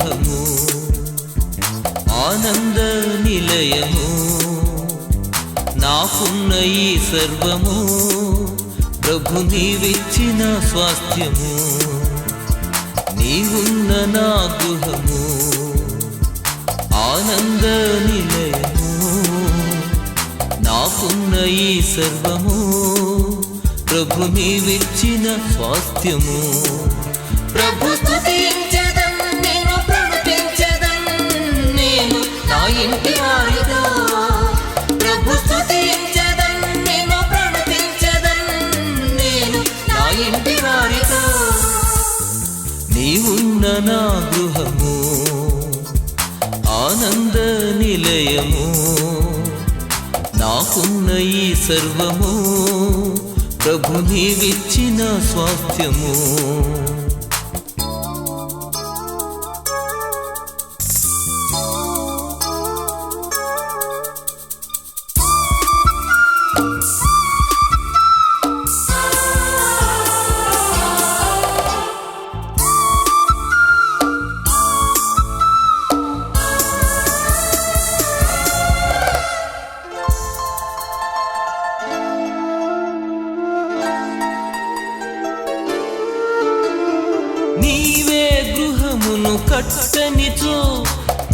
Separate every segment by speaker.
Speaker 1: గృహము ఆనంద నిలయము నాకున్న ఈ సర్వము ప్రభు నీవిచ్చిన స్వాస్థ్యము నీవున్న నా గృహము ఆనంద నిలయము నాకున్న ఈ సర్వము ప్రభు నీవిచ్చిన స్వాస్థ్యము ప్రభు స్తుతించెదం నేను ప్రణతించెదం నేను నా ఇంటి వారితో ప్రభు స్తుతించెదం నేను ప్రణతించెదం నేను నా ఇంటి వారితో నీవున్న నా గృహము ఆనంద నిలయము నాకున్న ఈ సర్వము ప్రభు నీవిచ్చిన స్వాస్థ్యము నీవే గృహమును కట్టనిచో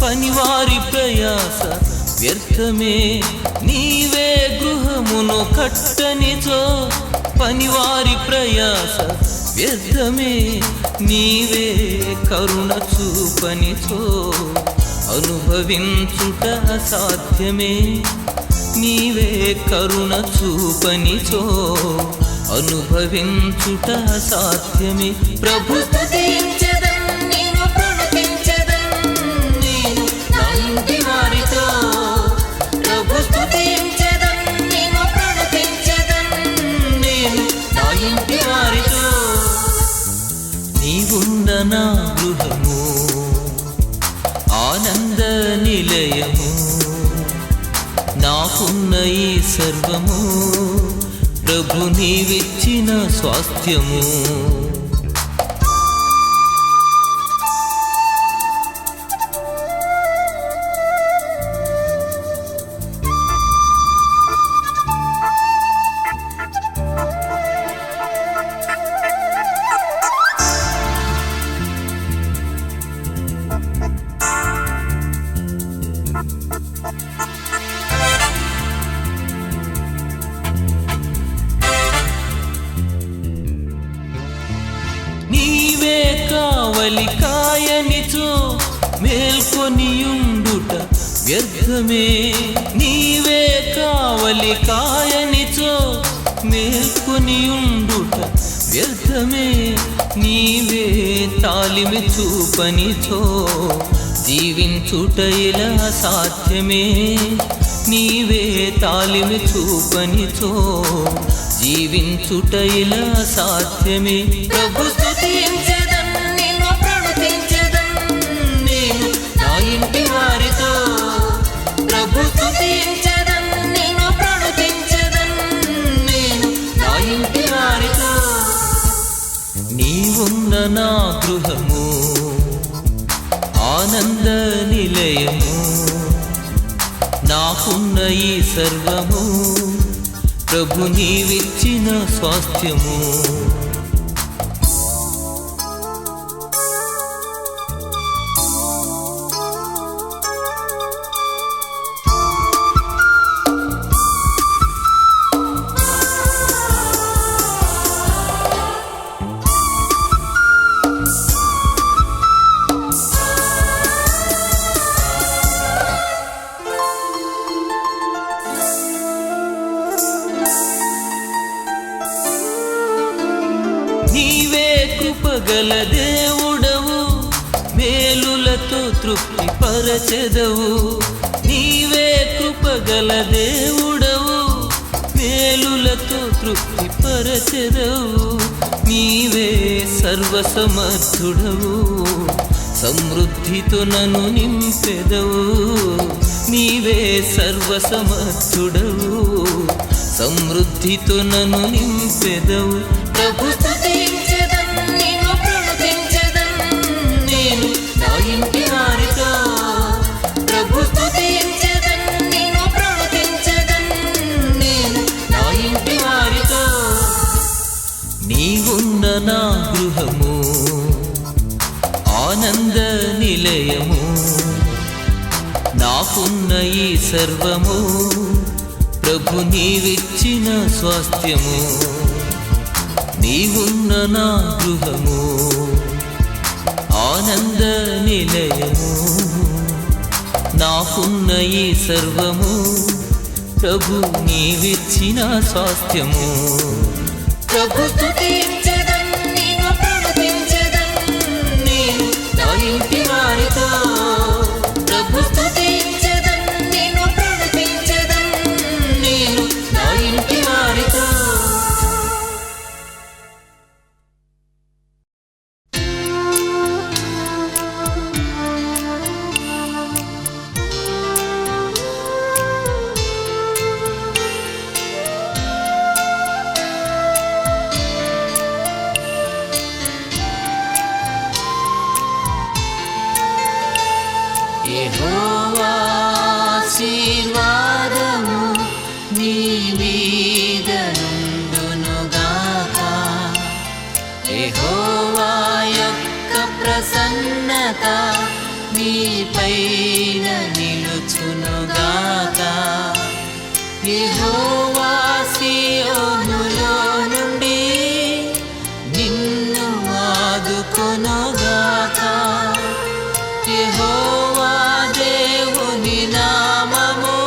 Speaker 1: పనివారి ప్రయాస వ్యర్థమే నీవే గృహమును కట్టనిచో పనివారి ప్రయాస వ్యర్థమే నీవే కరుణ చూపనిచో అనుభవించుట అసాధ్యమే నీవే కరుణ చూపనిచో అనుభవించుట సాధ్యమే ప్రభు స్తుతించెదం నేను ప్రణతించెదం నేను నా ఇంటి వారితో ప్రభు స్తుతించెదం నేను ప్రణతించెదం నేను నా ఇంటి వారితో నీవున్న నా గృహము ఆనంద నిలయము నాకున్న ఈ సర్వము ప్రభు నీవిచ్చిన స్వాస్థ్యము నీవే కావలి కాయనిచో మేల్కొనియుండుట వ్యర్థమే నీవే కావలి కాయనిచో మేల్కొనియుండుట వ్యర్థమే నీవే తాలిమి చూపనిచో జీవించుట ఇలా సాధ్యమే నీవే తాలిమి చూపనిచో జీవించుట ఇలా సాధ్యమే ప్రభు స్తుతించెదం నేను ప్రణతించెదం నేను నా ఇంటి వారితో ప్రభు స్తుతించెదం నేను ప్రణతించెదం నేను నా ఇంటి వారితో నీవున్న నా గృహము ఆనంద నిలయము నాకున్న ఈ సర్వము ప్రభు నీవిచ్చిన స్వాస్థ్యము నీవే కృపగల దేవుడవు మేలులతో తృప్తి పరచెదవు నీవే కృపగల దేవుడవు మేలులతో తృప్తి పరచెదవు నీవే సర్వసమర్థుడవు సమృద్ధితో నన్ను నింపెదవు నీవే సర్వసమర్థుడవు సమృద్ధితో నన్ను నింపెదవు ప్రభు స్తుతించెదం నేను ప్రణతించెదం నేను నా ఇంటి నిలయము. నాకున్న ఈ సర్వము ప్రభు నీవిచ్చిన స్వాస్థ్యము. నీవున్న నా గృహము ఆనంద నిలయము. నాకున్న ఈ సర్వము ప్రభు నీవిచ్చిన స్వాస్థ్యము. ప్రభు స్తుతించెదన్, నిన్ను ప్రణతించెదన్, నేను నా ఇంటి వారితో. ప్రభు స్తుతించెదన్, నిన్ను ప్రణతించెదన్, నేను నా ఇంటి వారితో. యెహోవా ఆశీర్వాదము నీ మీద నుండునుగాక. యెహోవా యొక్క ప్రసన్నత నీపైన నిలుచునుగాక. యెహోవా సీయోనులో నుండి నిన్ను ఆదుకొనుగాక. యెహోవా దేవుని నామము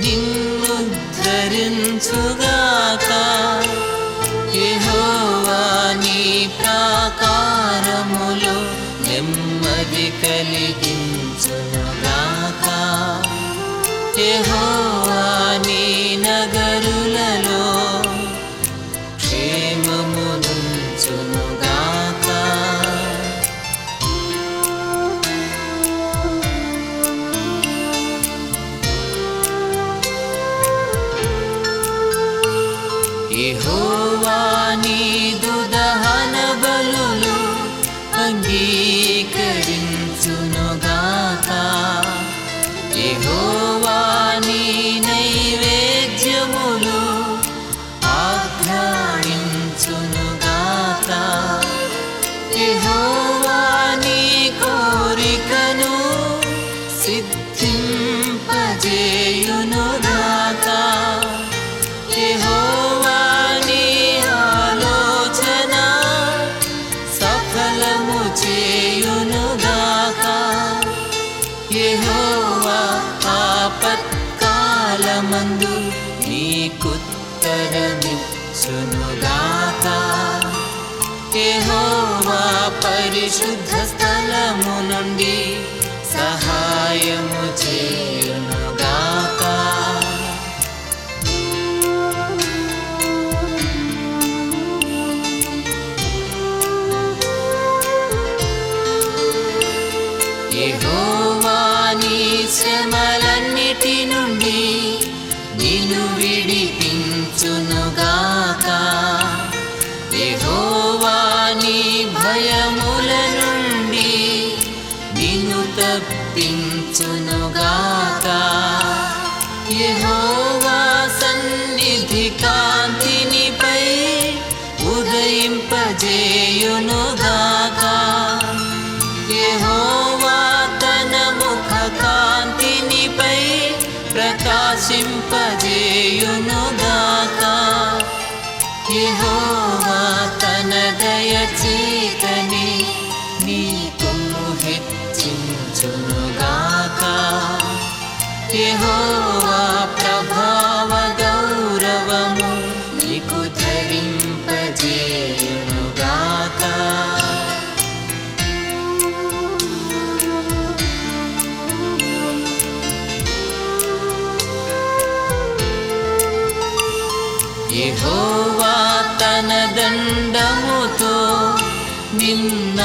Speaker 1: నిన్ను ధరించుగాక. యెహోవా నీ ప్రాకారములో నెమ్మది కలిగించునుగాక. యెహోవా నీ నగరులలో క్షేమమునుంచునుగాక. యెహోవా నీదు దహన బలులు అంగీకరించునుగాక. యెహోవా నీ నైవేద్యములు ఆఘ్రాణించునుగాక. యెహోవా నీ కోరికను సిద్ధింపజేయునుగాక. యెహోవా నీ ఆలోచన సఫలము చేయునుగాక. యెహోవా ఆపత్కాలమందు నీకుత్తరమిచ్చునుగాక. యెహోవా పరిశుద్ధ స్థలము నుండి సహాయము చేయునుగాక. యెహోవా నీ శ్రమలన్నిటి నుండి నిన్ను విడిపించునుగాక. యెహోవా నీ భయముల నుండి నిన్ను తప్పించునుగాక. యెహోవా సన్నిధి కాంతినిపై ఉదయింపజేయునుగాక. యెహోవా తన ముఖ కాంతినిపై ప్రకాశింపజేయునుగాక. యెహోవా తన దయచేతని నీ కొమ్ము హెచ్చించునుగాక. యెహోవా ప్రభావ గౌరవము నీకు ధరింపజేయునుగాక. యెహోవా తన దండముతో నిన్నాదరించునుగాక.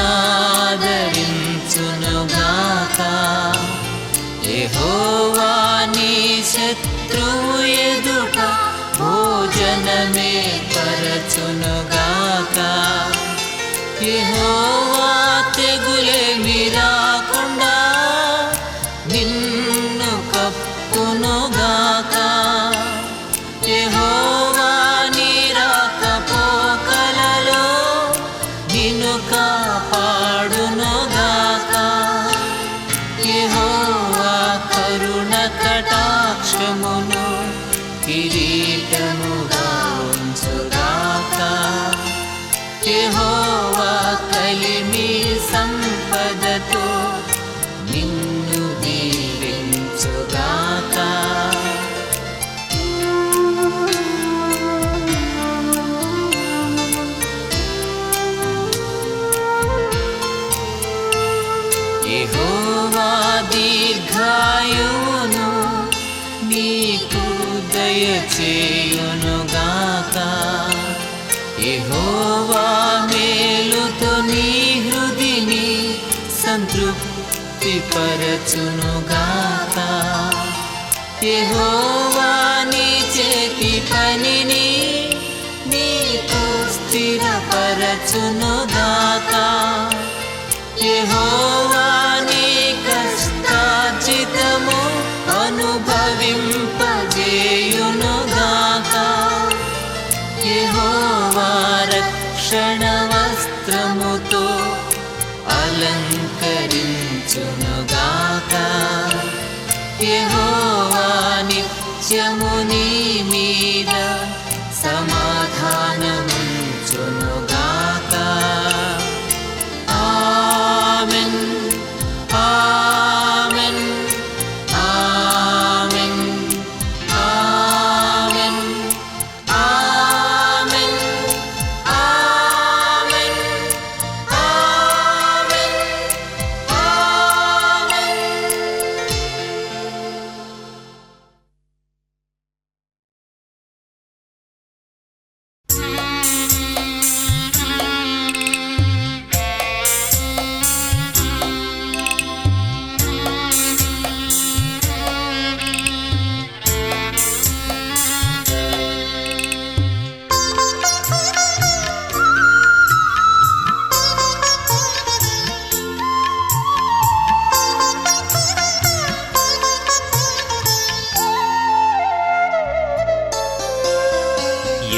Speaker 1: యెహోవా నీ శత్రువు ఎదుట భోజనమే పరచునుగాక. యెహోవా తెగులేమి రాకుండా నిన్ను కప్పునుగాక. యెహోవా నీ రాకపోకలలో నిన్ను కాపాడునుగాక. యెహోవా దీర్ఘాయువును నీకు దయచేయునుగాక. యెహోవా మేలుతో నీ హృదిని సంతృప్తి పరచునుగాక. యెహోవా నీ చేతి పనిని నీకు స్థిరపరచునుగాక. యెహోవా నీ కష్టార్జితము అనుభవింపజేయునుగాక. యెహోవా రక్షణ వస్త్రముతో అలంకరించునుగాక. యెహోవా నిత్యము నీ మీద సమాధానముంచునుగాక. Amen, amen, amen, amen, amen, amen, amen, amen.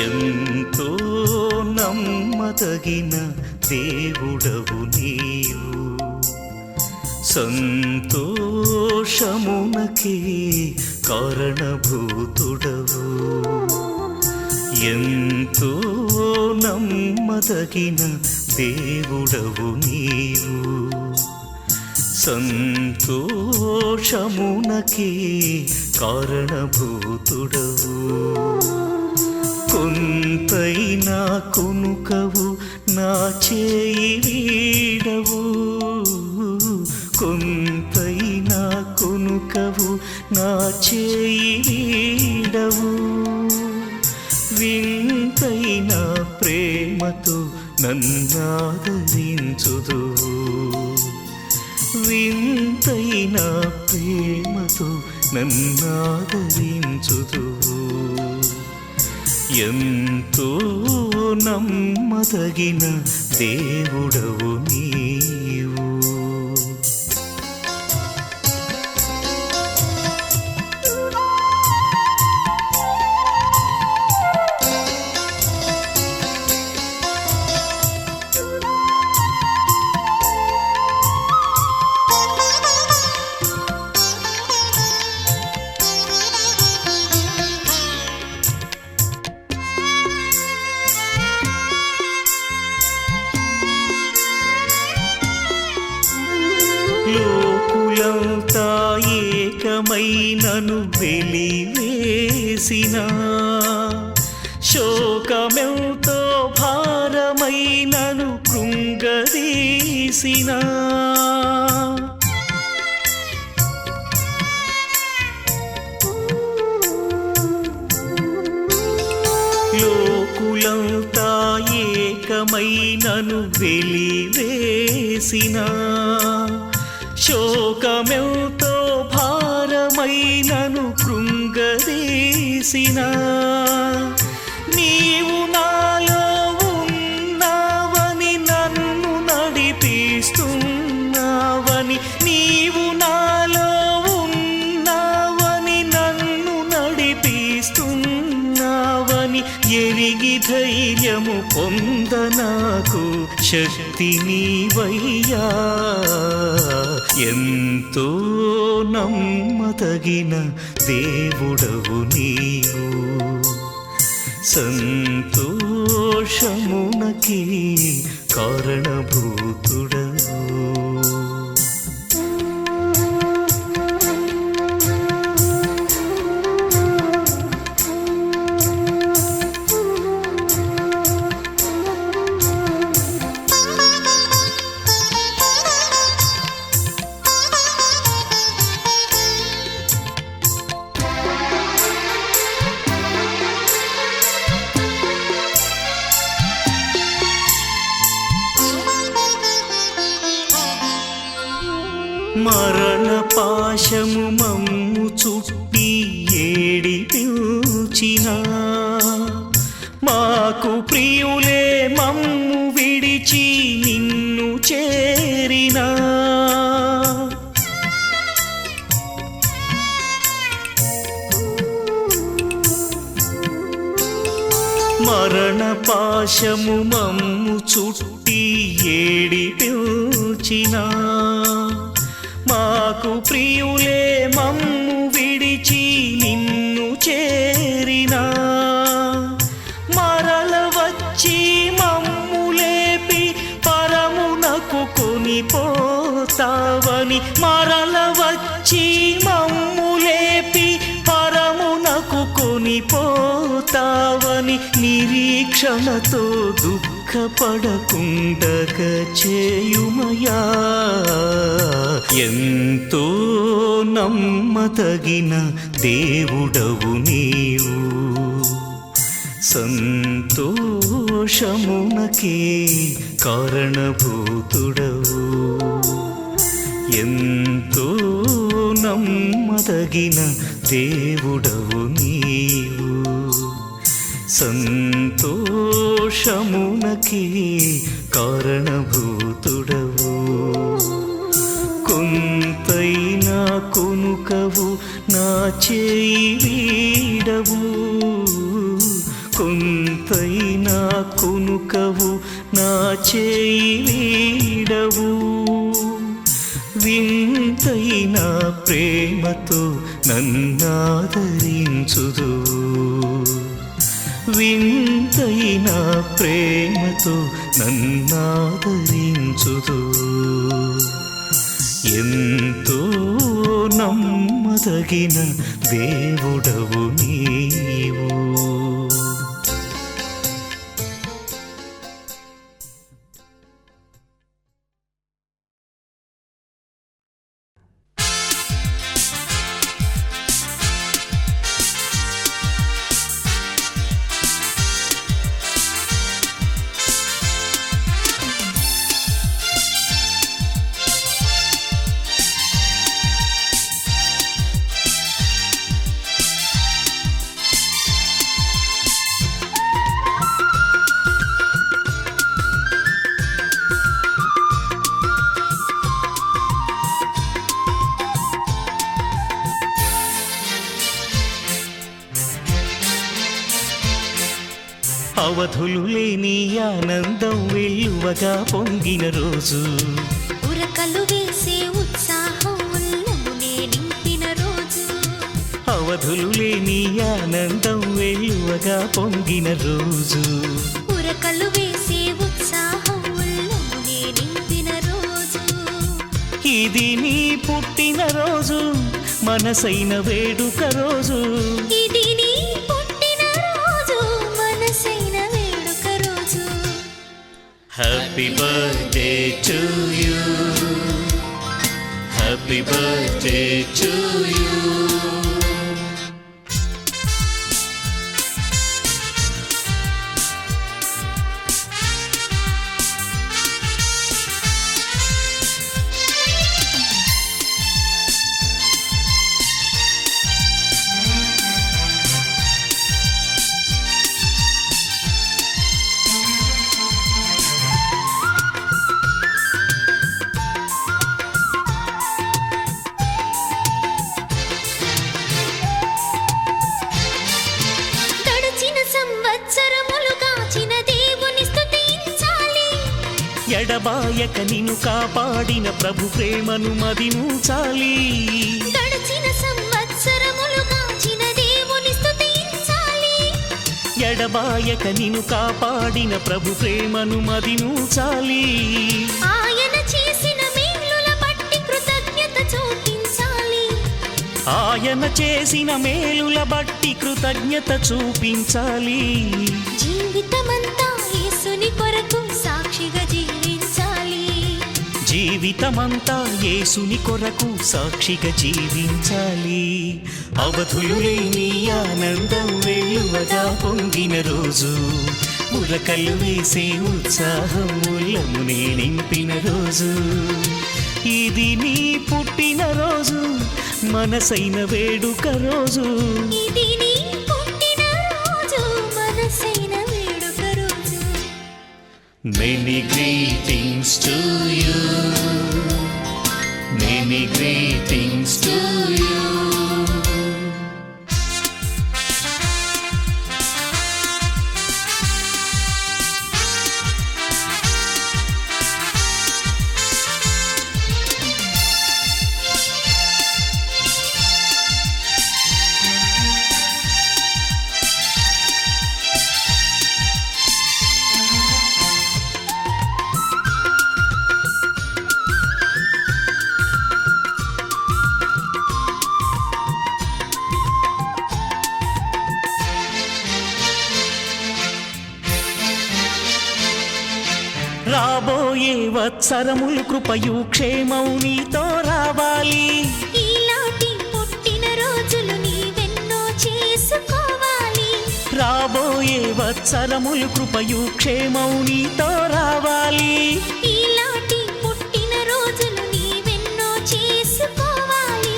Speaker 2: ఎంతో నమ్మదగిన దేవుడవు నీవు, సంతోషమునకే కారణభూతుడవు. ఎంతో నమ్మదగిన దేవుడవు నీవు, సంతోషమునకే కారణభూతుడవు. కొంతైనా కొనుకవు నా చేయి వీడవు, కొంతైనా కొనుకవు నా చేయి వీడవు. వింతైన ప్రేమతో నన్నాదరించుదువు, వింతైన ప్రేమతో నన్నాదరించుదువు. ఎంతో నమ్మదగిన దేవుడవు నీవు. లోకులంతా ఏకమై నన్ను వెలివేసిన, శోకమెంతో భారమై నన్ను కృంగదీసిన, లోకులంతా ఏకమై నన్ను వెలివేసిన, శోకమెంతో భారమై నన్ను కృంగదీసిన. నీవు నాలో ఉన్నావని నన్ను నడిపిస్తున్నావని, నీవు నాలో ఉన్నావని నన్ను నడిపిస్తున్నావని ఎరిగి ధైర్యము పొందనాకు శక్తి నీవయ్యా. ఎంతో నమ్మదగిన దేవుడవు నీవు, సంతోషమునకి కారణభూతుడవు. మరణ పాశము మమ్ము చుట్టి ఏడిపించిన మాకు ప్రియులే మమ్ము విడిచి నిన్ను చేరినా మరణ పాశము మమ్ము చుట్టి ఏడిపించిన మాకు ప్రియులే మమ్ము విడిచి నిన్ను చేరినా మరల వచ్చి మమ్ము లేపి పరమునకు కొనిపోతావని మరల వచ్చి మమ్ము లేపి పరమునకు కొనిపోతావని నిరీక్షణతో దుఃఖపడకుండగ చేయుమయా ఎంతో నమ్మదగిన దేవుడవు నీవు సంతోషమునకే కారణభూతుడవు ఎంతో నమ్మదగిన దేవుడవు నీవు సంతోషమునకే కారణభూతుడవు కొంతైనా కొనుకవు నా చేయి వీడవు కొంతైనా కొనుకవు నా చేయి వీడవు వింతైన ప్రేమతో నన్నాదరించుదు వింతైన ప్రేమతో నన్నాదరించుదు ఎంతో నమ్మదగిన దేవుడవు నీవు అవధులు లేని ఆనందం వెల్లువగా పొంగిన రోజు
Speaker 3: ఉరకలు వేసే ఉత్సాహం ఉల్లమునే నింపిన రోజు
Speaker 2: అవధులు లేని ఆనందం వెల్లువగా పొంగిన రోజు
Speaker 3: ఉరకలు వేసే ఉత్సాహం ఉల్లమునే నింపిన రోజు
Speaker 2: ఇది నీ పుట్టిన రోజు మనసైన వేడుక రోజు
Speaker 3: ఇది నీ పుట్టిన రోజు మనసైన వేడుక రోజు
Speaker 2: happy birthday to you happy birthday to you ఎడబాయక నిన్ను కాపాడిన ప్రభు ప్రేమను మదించాలి
Speaker 3: గడిచిన సంవత్సరములు కాచిన దేవుని స్తుతించాలి
Speaker 2: ఎడబాయక నిన్ను కాపాడిన ప్రభు ప్రేమను మదించాలి
Speaker 3: ఆయన చేసిన మేలుల బట్టి కృతజ్ఞత చూపించాలి
Speaker 2: ఆయన చేసిన మేలుల బట్టి కృతజ్ఞత చూపించాలి
Speaker 3: జీవితమంతా యేసుని కొరకు సాక్షిగా జీవించాలి
Speaker 2: జీవితమంతా యేసుని కొరకు సాక్షిగా జీవించాలి అవధులు లేని ఆనందం వెల్లువగా పొంగిన రోజు ఉరకలు వేసే ఉత్సాహం ఉల్లమునే నింపిన రోజు ఇది నీ పుట్టినరోజు మనసైన వేడుక రోజు.
Speaker 3: ఇది నీ పుట్టినరోజు మనసైన వేడుక రోజు.
Speaker 2: Many greetings to you. Many greetings to you. రాబోయే వత్సరములు కృపయు క్షేమం నీతో రావాలి.
Speaker 3: ఈలాంటి పుట్టినరోజులు నీవెన్నో చేసుకోవాలి.
Speaker 2: రాబోయే వత్సరములు కృపయు క్షేమం నీతో రావాలి.
Speaker 3: ఈలాంటి పుట్టినరోజులు నీవెన్నో చేసుకోవాలి.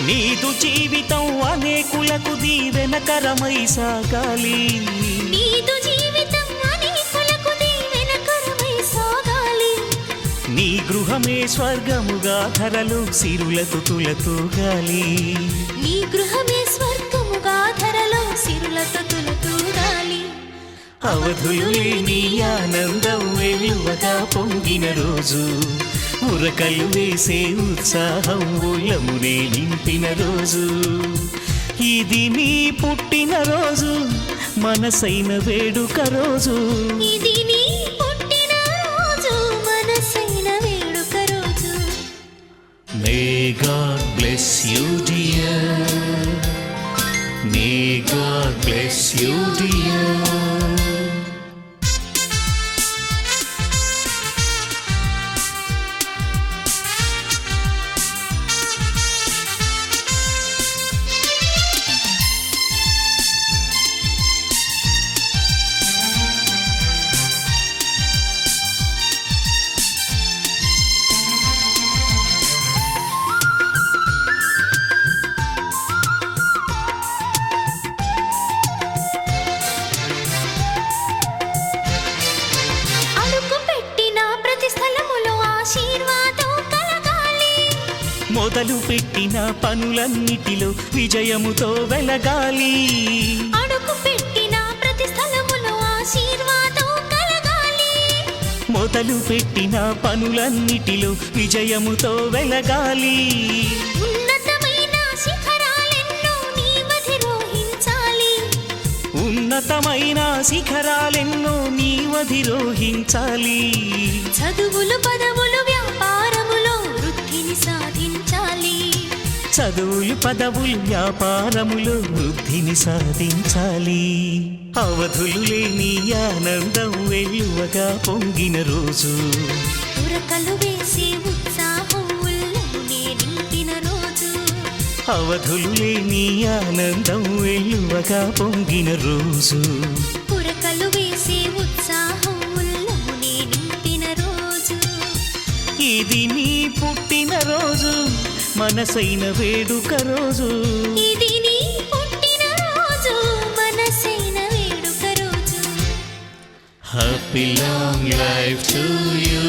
Speaker 2: నీదు జీవితం అనేకులకు దీవెనకరమై సాగాలి.
Speaker 3: నీదు జీవితం అనేకులకు దీవెనకరమై సాగాలి.
Speaker 2: నీ గృహమే స్వర్గముగా ధరలు సిరులతో తులతూగాలి.
Speaker 3: నీ గృహమే స్వర్గముగా ధరలో సిరులతో తులతూగాలి.
Speaker 2: అవధులు లేని ఆనందం వెలువగా పొంగిన రోజు. ఉరకలు వేసే ఉత్సాహం ఉల్లమునే నింపిన రోజు. ఇది నీ పుట్టినరోజు మనసైన వేడుక రోజు.
Speaker 3: ఇది నీ పుట్టినరోజు మనసైన వేడుక రోజు.
Speaker 2: May God bless you dear. May God bless you dear. మొదలు పెట్టిన పనులన్నిటిలో విజయముతో వెలగాలి.
Speaker 3: అడుగు పెట్టిన ప్రతి స్థలములో ఆశీర్వాదం కలగాలి.
Speaker 2: మొదలు పెట్టిన పనులన్నిటిలో విజయముతో వెలగాలి.
Speaker 3: ఉన్నతమైన శిఖరాలెన్నో నీవధిరోహించాలి.
Speaker 2: ఉన్నతమైన శిఖరాలెన్నో నీవధిరోహించాలి.
Speaker 3: చదువులు పదవులు వ్యాపారములో వృద్ధిని సాధించాలి.
Speaker 2: చదువులు పదవులు వ్యాపారములో వృద్ధిని సాధించాలి. అవధులు లేని ఆనందం వెలువగా పొంగిన రోజు.
Speaker 3: ఉరకలు వేసి ఉత్సాహం ఉల్లమునే నింపిన రోజు.
Speaker 2: అవధులు లేని ఆనందం వెలువగా పొంగిన రోజు.
Speaker 3: ఉరకలు వేసి ఉత్సాహం ఉల్లమునే నింపిన రోజు.
Speaker 2: ఇది నీ పుట్టిన రోజు మనసైన వేడుక రోజు.
Speaker 3: ఇది నీ పుట్టిన రోజు మనసైన వేడుక రోజు.
Speaker 2: Happy long life to you.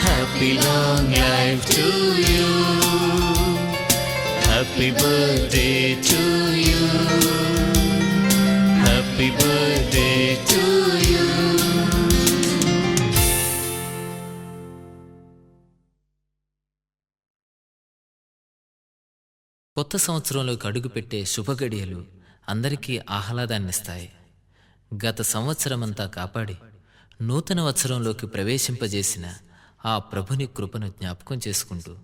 Speaker 2: Happy long life to you. Happy birthday to you. Happy birthday to you.
Speaker 1: కొత్త సంవత్సరంలోకి అడుగుపెట్టే శుభగడియలు అందరికీ ఆహ్లాదాన్నిస్తాయి. గత సంవత్సరమంతా కాపాడి నూతన వత్సరంలోకి ప్రవేశింపజేసిన ఆ ప్రభుని కృపను జ్ఞాపకం చేసుకుంటూ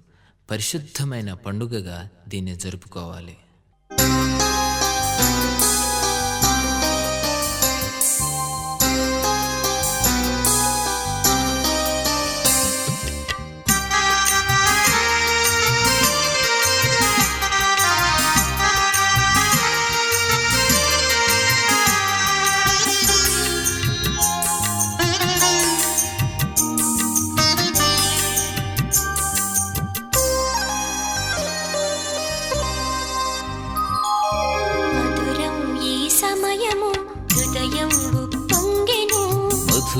Speaker 1: పరిశుద్ధమైన పండుగగా దీన్ని జరుపుకోవాలి.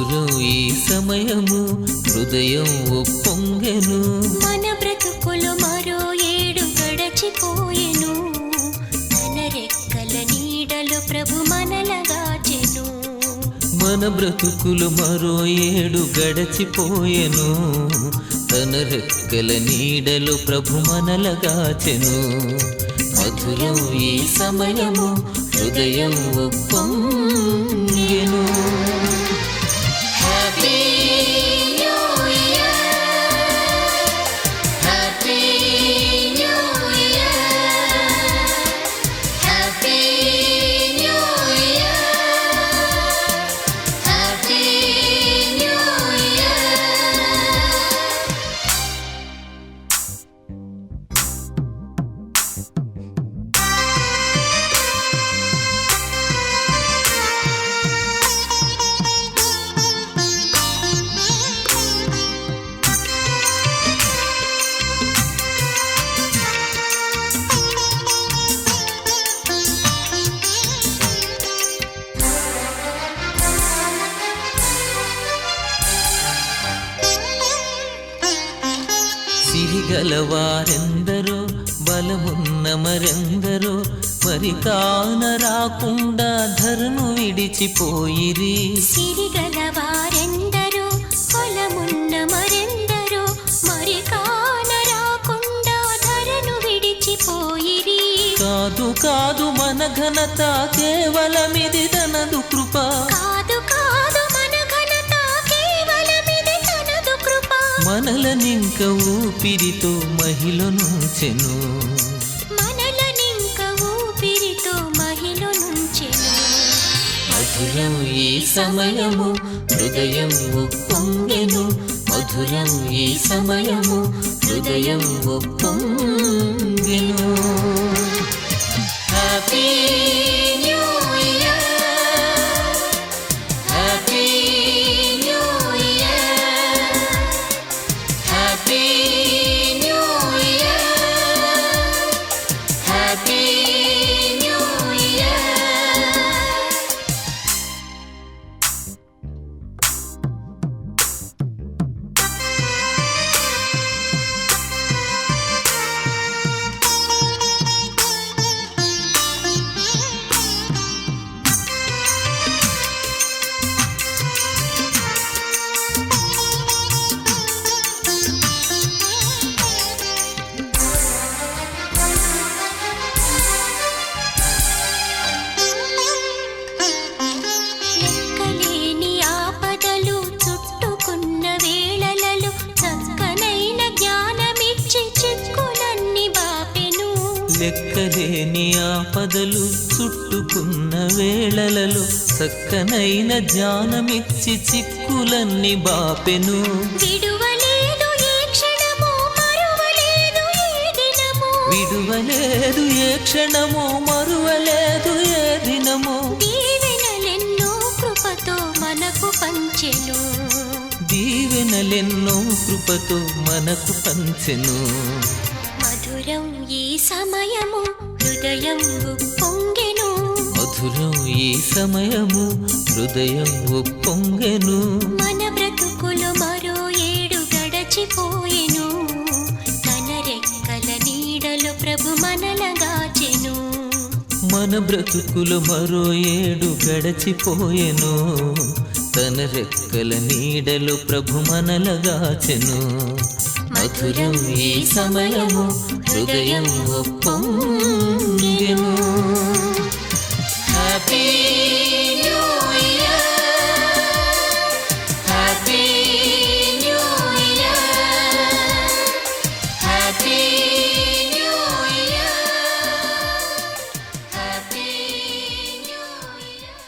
Speaker 1: మధురం ఈ సమయము హృదయం ఉప్పొంగెను.
Speaker 3: మన బ్రతుకులు మరో ఏడు గడచిపోయెను. తన రెక్కల నీడలో ప్రభు మనలగాచెను.
Speaker 1: మన బ్రతుకులు మరో ఏడు గడచిపోయెను. తన రెక్కల నీడలో ప్రభు మనలగాచెను. మధురం ఈ సమయము హృదయం ఉప్పొంగెను.
Speaker 3: Happy new year, happy new year, happy new year, happy new year.
Speaker 1: సిరిగలవారెందరో బలమున్న మరెందరో మరి కాన రాకుండా ధరను విడిచిపోయిరి.
Speaker 3: సిరిగల వారెందరో పొలమున్న మరెందరో మరి కాన రాకుండా ధరను విడిచిపోయిరి.
Speaker 1: కాదు కాదు మన ఘనత కేవలమిది తనదు కృప.
Speaker 3: కాదు కాదు మన ఘనత కేవలమిది తనదు కృప.
Speaker 1: మనలనింక ఊపిరితో మహిళనుంచెను.
Speaker 3: మనలనింక ఊపిరితో మహిళ నుంచెను.
Speaker 1: మధురం ఈ సమయము హృదయం ఉప్పొంగెను. మధురం ఈ సమయము హృదయం ఉప్పొంగెను. Happy
Speaker 3: new year, happy new year, happy new year, happy new year. లెక్కలేని ఆపదలు చుట్టుకున్న వేళలలో చక్కనైన జ్ఞానమిచ్చి చిక్కులన్నీ బాపెను.
Speaker 1: లెక్కలేని ఆపదలు చుట్టుకున్న వేళలలో చక్కనైన జ్ఞానమిచ్చి చిక్కులన్నీ బాపెను.
Speaker 3: విడువలేదు ఏ క్షణము, మరువలేదు ఏ దినము.
Speaker 1: విడువలేదు ఏ క్షణము, మరువలేదు ఏ దినము.
Speaker 3: దీవెనలెన్నో కృపతో మనకు పంచెను.
Speaker 1: దీవెనలెన్నో కృపతో మనకు పంచెను.
Speaker 3: మధురం ఈ సమయము హృదయం ఉప్పొంగెను.
Speaker 1: మధురం ఈ సమయము హృదయం ఉప్పొంగెను.
Speaker 3: మన బ్రతుకులు మరో ఏడు గడచిపోయెను. తన రెక్కల నీడలో ప్రభు మనలగాచెను.
Speaker 1: మన బ్రతుకులు మరో ఏడు గడచిపోయెను. తన రెక్కల నీడలో ప్రభు మనలగాచెను. మధురం ఈ సమయము హృదయం ఉప్పొంగెను. Happy
Speaker 3: new year, happy new year, happy new year, happy new year.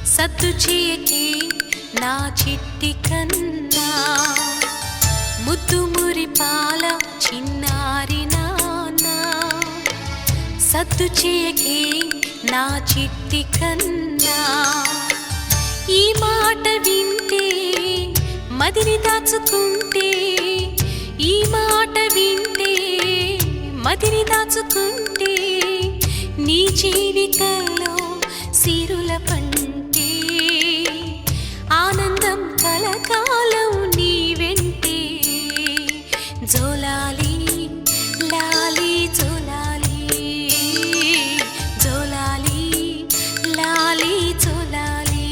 Speaker 3: సద్దు చేయకే నా చిట్టి కన్నా, ముద్దు మురిపాల చిన్నారి నాన్న. సద్దు చేయకే నా చిట్టి కన్నా, ఈ మాట వింటే మదిని దాచుకుంటే, ఈ మాట వింటే మదిని దాచుకుంటే, నీ జీవితంలో సిరుల పంటే, ఆనందం కలకాలం నీ వెంటే. జోలాలి లాలి జోలాలి, జోలాలి లాలి జోలాలి.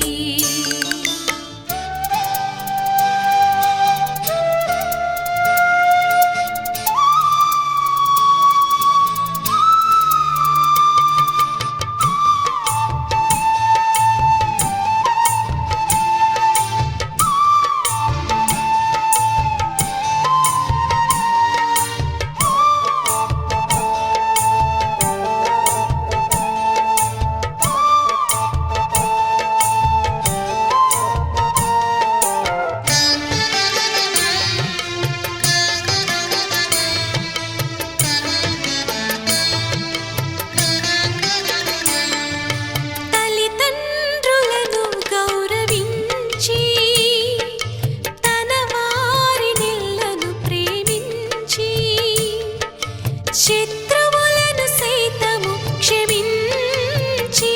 Speaker 3: శత్రువులను సైతము క్షమించి,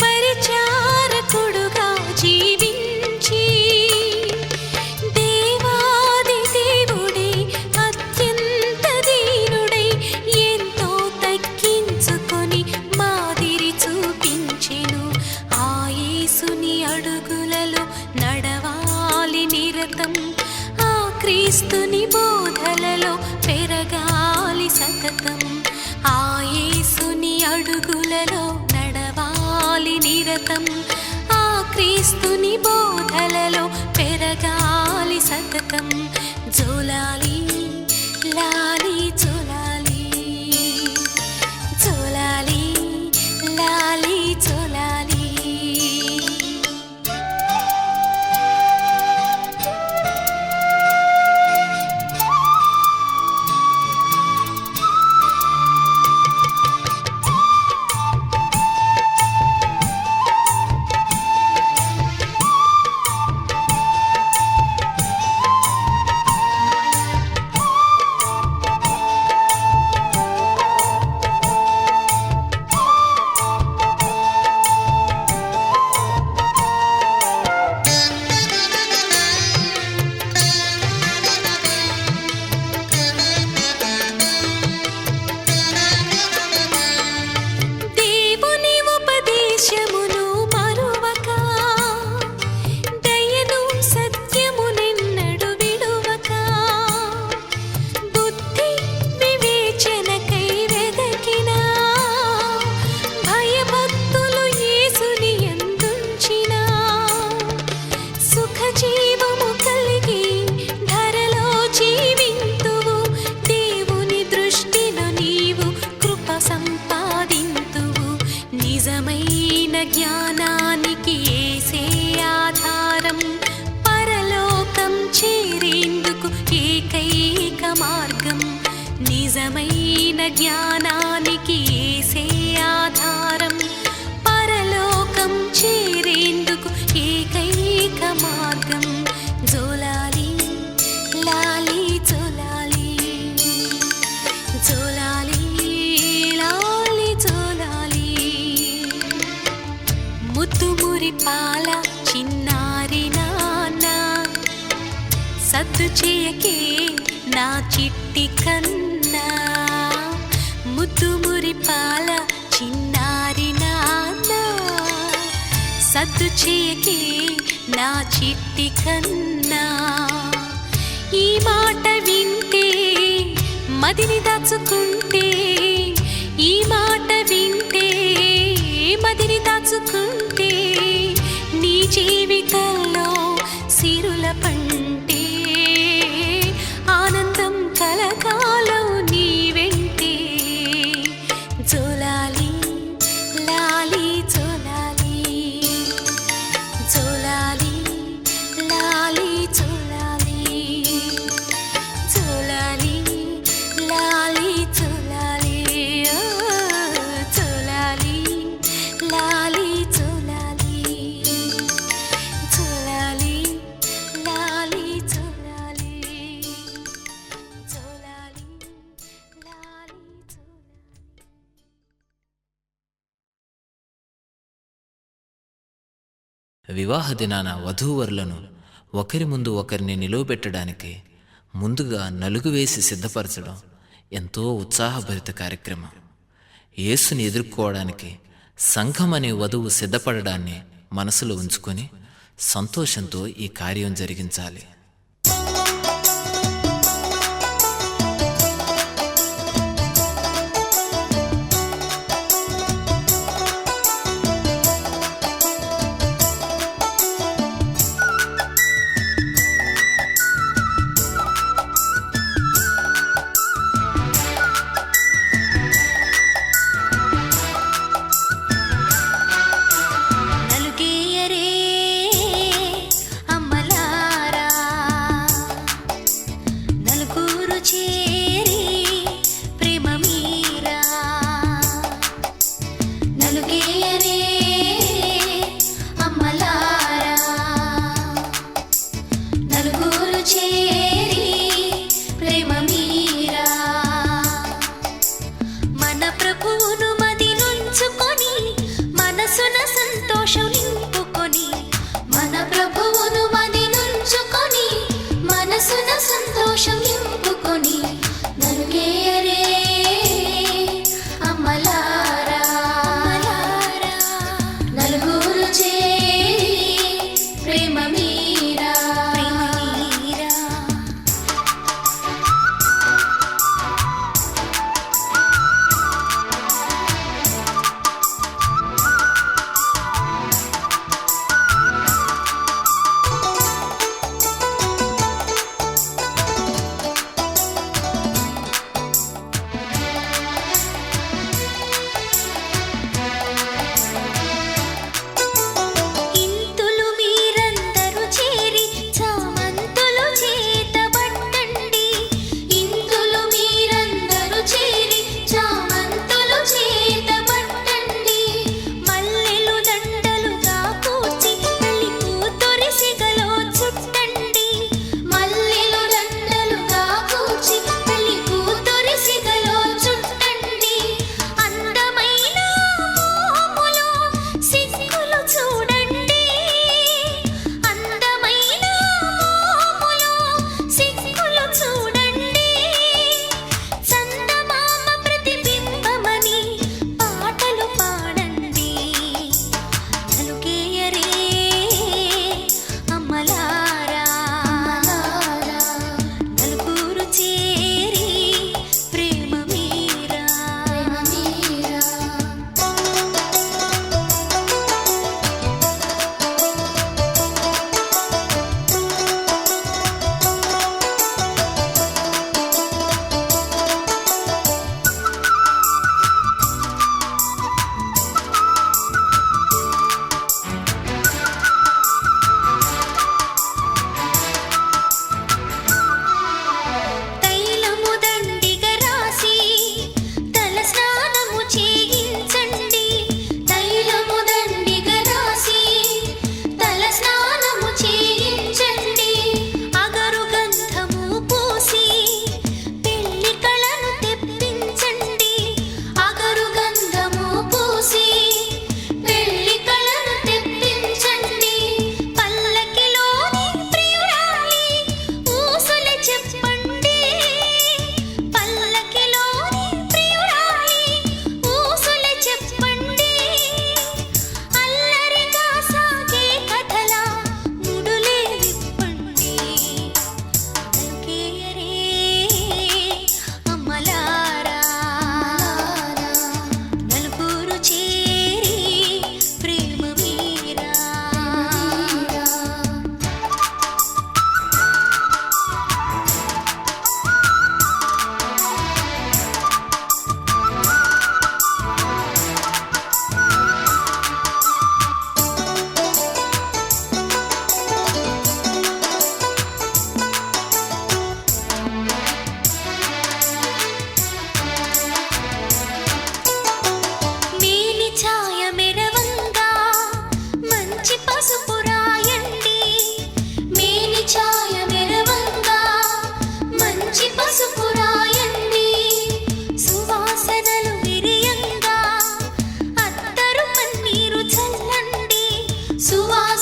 Speaker 3: పరిచారకుడుగా జీవించి, దేవాది దేవుడే అత్యంత దీనుడై ఎంతో తగ్గించుకొని మాదిరి చూపించెను. ఆ యేసుని అడుగులలో నడవాలి నిరతం, ఆ క్రీస్తుని బోధలలో పెరగాలి సతతం. ఆ యేసుని అడుగులలో నడవాలి నిరతం, ఆ క్రీస్తుని బోధలలో పెరగాలి సతతం. జోలాలి లాలి జోలాలి, జోలాలి లాలి జోలాలి. జ్ఞానానికి యేసే ఆధారం, పరలోకం చేరేందుకు ఏకైక మార్గం. నిజమైన జ్ఞానానికి యేసే ఆధారం, పరలోకం చేరేందుకు ఏకైక మార్గం. జోలాలి లాలి జోలాలి, జోలాలి లాలి జోలాలి. ముద్దు మురిపాల చిన్నారి నాన్న, సద్దు చేయకే నా చిట్టి కన్నా. ముద్దు మురిపాల చిన్నారి నాన్న, సద్దు చేయకే నా చిట్టి కన్నా. ఈ మాట వింటే మదిని దాచుకుంటే, ఈ మాట వింటే మదిని దాచుకుంటే, నీ జీవితంలో సిరుల పంటే, ఆనందం కలకాలం నీ వెంటే. జోలాలి లాలి జోలాలి.
Speaker 1: వివాహ దినాన వధూవరులను ఒకరి ముందు ఒకరిని నిలువబెట్టడానికి ముందుగా నలుగు వేసి సిద్ధపరచడం ఎంతో ఉత్సాహభరిత కార్యక్రమం. యేసుని ఎదుర్కోవడానికి సంఘం అనే వధువు సిద్ధపడడాన్ని మనసులో ఉంచుకొని సంతోషంతో ఈ కార్యం జరిగించాలి.
Speaker 3: నలుగేయరే అమ్మలారా,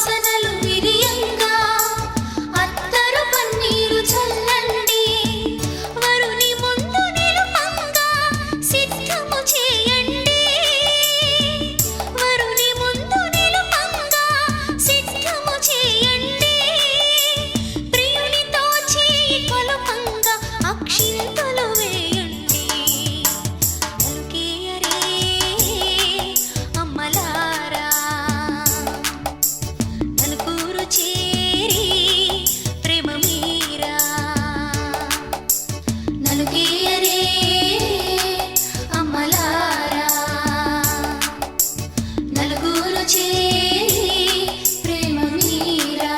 Speaker 3: వాసనలు విరియంగా అత్తరు పన్నీరు చల్లండి వరుని ముందు నిలుపంగా సిద్ధము చేయండి వరుని ముందు నిలుపంగా సిద్ధము చేయండి ప్రియునితో చేయి కలుపంగా అక్షింతలు వేయండి పలుకేయరే అమ్మలారా నలుగురు చేరి ప్రేమ మీరా నలుగేయరే అమ్మలారా నలుగురు చేరి ప్రేమ మీరా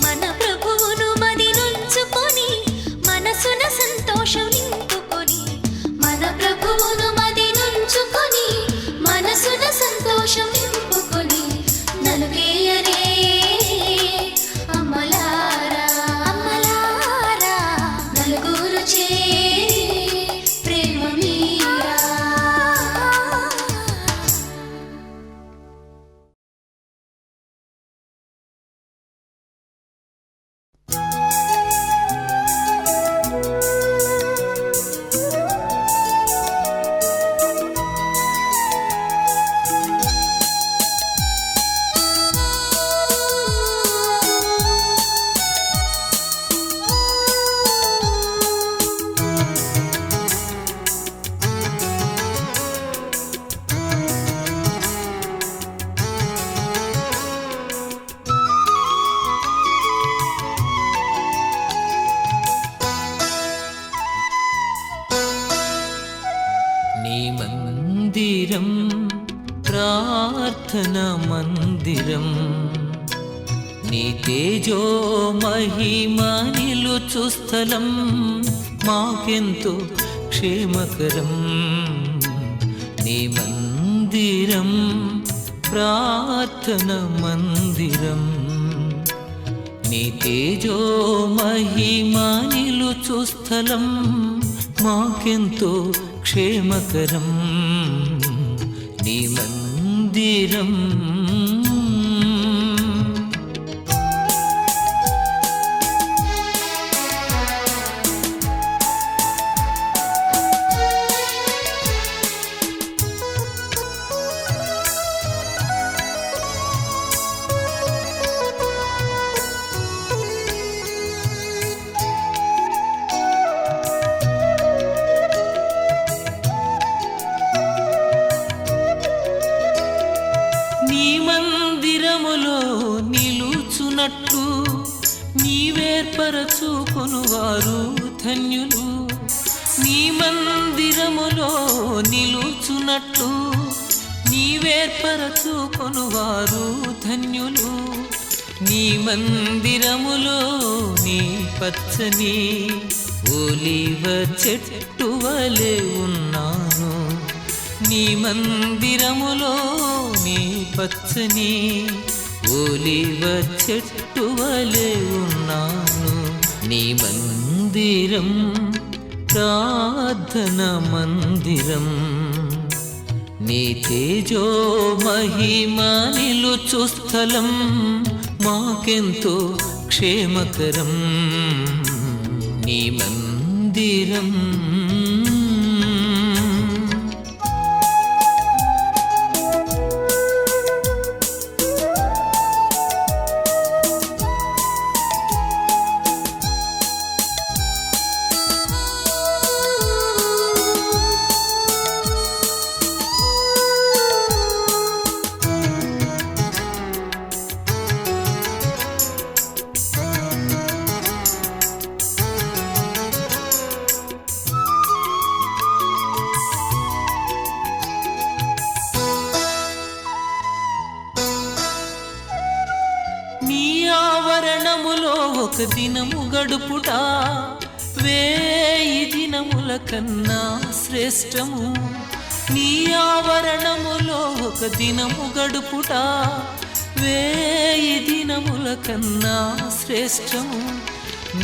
Speaker 3: మన ప్రభువును మది నుంచుకొని మనసున సంతోషం నింపుకొని మన ప్రభువును మది నుంచుకొని మనసున సంతోషం నింపుకొని నలుగేయరే అమ్మలారా అమ్మలారా నలుగురు చేరి ప్రేమ మీరా
Speaker 1: నీ మందిరం ప్రార్థన మందిరం నీ తేజో మహిమ నిలుచు స్థలం మాకెంతో క్షేమకరం నీ మందిరం ప్రార్థన మందిరం నీ తేజో మహిమ నిలుచు స్థలం మాకెంతో క్షేమకరం నీ మందిరం నీ మందిరములో నిలుచున్నట్లు నీవేర్పరచుకొనువారు ధన్యులు నీ మందిరములో నిలుచున్నట్లు నీవేర్పరచుకొనువారు ధన్యులు నీ మందిరములో నీ పచ్చని ఒలీవ చెట్టు వలె ఉన్నాను నీ మందిరములో నీ పచ్చని ఒలీవ చెట్టు వలె ఉన్నాను నీ మందిరం ప్రార్థన మందిరం నీ తేజో మహిమ నిలుచు స్థలం మాకెంతో క్షేమకరం నీ మందిరం ఒక దినము గడుపుట 1000 దినముల కన్నా శ్రేష్టము నీ ఆవరణములో ఒక దినము గడుపుట 1000 దినముల కన్నా శ్రేష్టము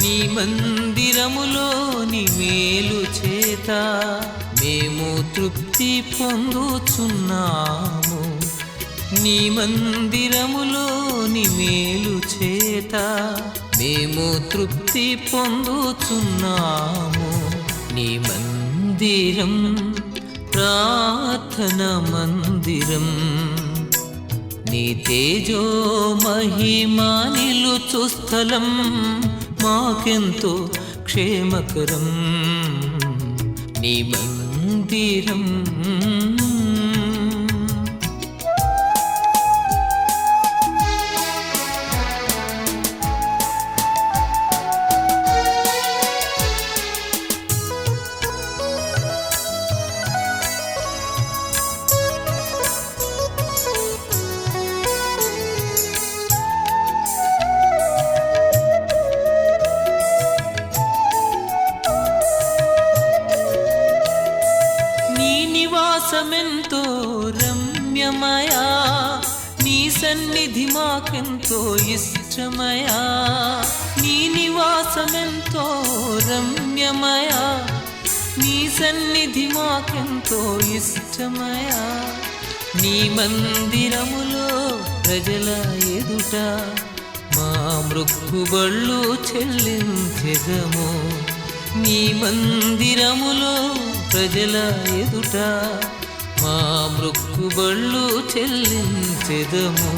Speaker 1: నీ మందిరములో నీ మేలు చేత మేము తృప్తి పొందుచున్నాము నీ మందిరములోని మేలు చేత మేము తృప్తి పొందుచున్నాము. నీ మందిరం ప్రార్థన మందిరం, నీ తేజో మహిమా నిలుచు స్థలం మాకెంతో క్షేమకరం. నీ మందిరం నివాసమెంతో రమ్యమయా, నీ సన్నిధి మాకెంతో ఇష్టమయా. నీ నివాసమెంతో రమ్యమయా, నీ సన్నిధి మాకెంతో ఇష్టమయా. నీ మందిరములో ప్రజల ఎదుట మా మృక్కుబళ్ళు చెల్లించెదము. నీ మందిరములో ప్రజల ఎదుట మా మృక్కుబళ్ళు చెల్లించెదము.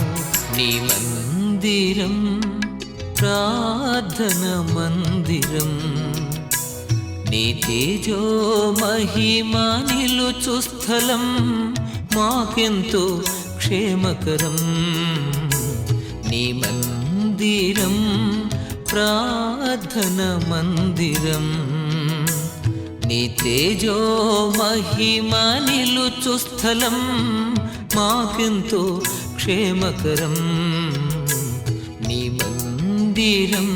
Speaker 1: నీ మందిరం ప్రార్థన మందిరం, నీ తేజో మహిమా నిలుచు స్థలం మాకెంతో క్షేమకరం. నీ మందిరం ప్రార్థన మందిరం, నీ తేజో మహిమా నిలుచు స్థలం మాకెంతో క్షేమకరం. నీ మందిరం